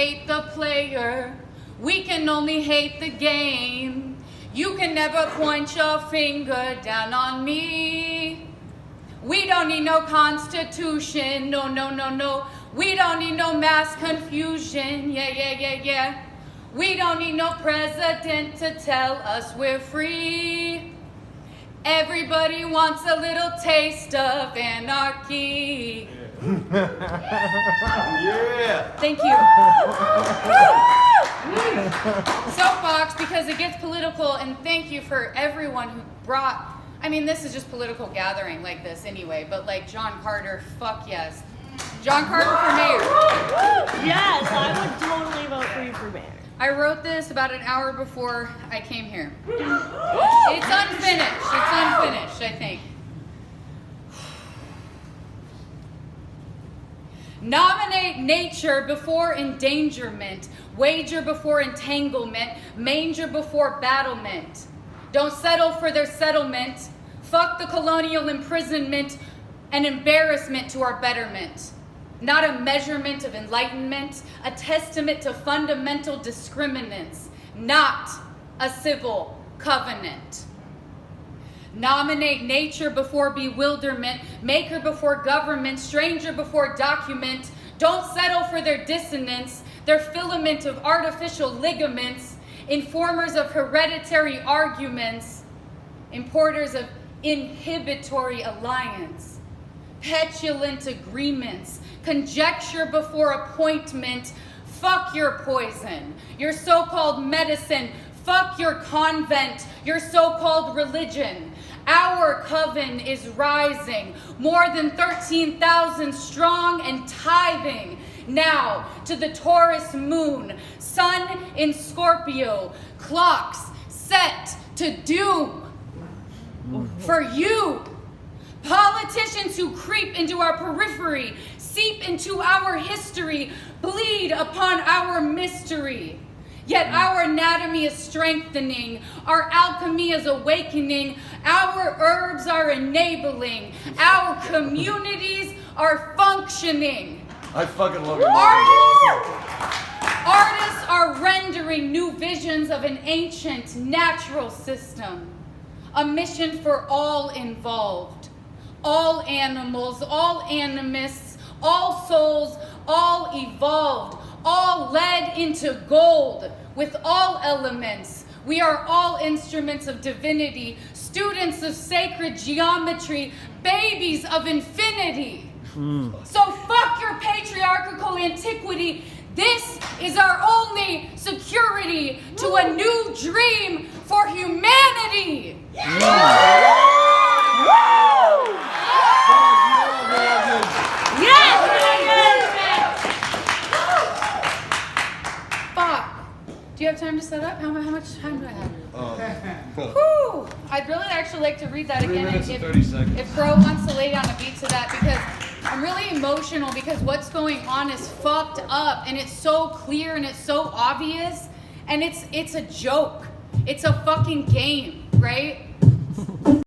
hate the player. We can only hate the game. You can never point your finger down on me. We don't need no constitution. No, no, no, no. We don't need no mass confusion. Yeah, yeah, yeah, yeah. We don't need no president to tell us we're free. Everybody wants a little taste of anarchy. Yeah. Thank you. Soapbox, because it gets political, and thank you for everyone who brought, I mean, this is just political gathering like this anyway, but like John Carter, fuck yes. John Carter for mayor. Yes, I would totally vote for you for mayor. I wrote this about an hour before I came here. It's unfinished, I think. Nominate nature before endangerment, wager before entanglement, manger before battlement. Don't settle for their settlement. Fuck the colonial imprisonment, an embarrassment to our betterment. Not a measurement of enlightenment, a testament to fundamental discriminants, not a civil covenant. Nominate nature before bewilderment, maker before government, stranger before document. Don't settle for their dissonance, their filament of artificial ligaments, informers of hereditary arguments, importers of inhibitory alliance, petulant agreements, conjecture before appointment. Fuck your poison, your so-called medicine. Fuck your convent, your so-called religion. Our coven is rising, more than 13,000 strong and tithing. Now to the Taurus moon, sun in Scorpio, clocks set to doom. For you, politicians who creep into our periphery, seep into our history, bleed upon our mystery. Yet our anatomy is strengthening, our alchemy is awakening, our herbs are enabling, our communities are functioning. I fucking love you. Artists are rendering new visions of an ancient natural system, a mission for all involved, all animals, all animists, all souls, all evolved, all led into gold with all elements. We are all instruments of divinity, students of sacred geometry, babies of infinity. So fuck your patriarchal antiquity. This is our only security to a new dream for humanity. Do you have time to set up? How much time do I have? Whew. I'd really actually like to read that 3 again. minutes and 30 seconds. If Bro wants to lay down a beat to that, because I'm really emotional because what's going on is fucked up and it's so clear and it's so obvious and it's a joke. It's a fucking game, right?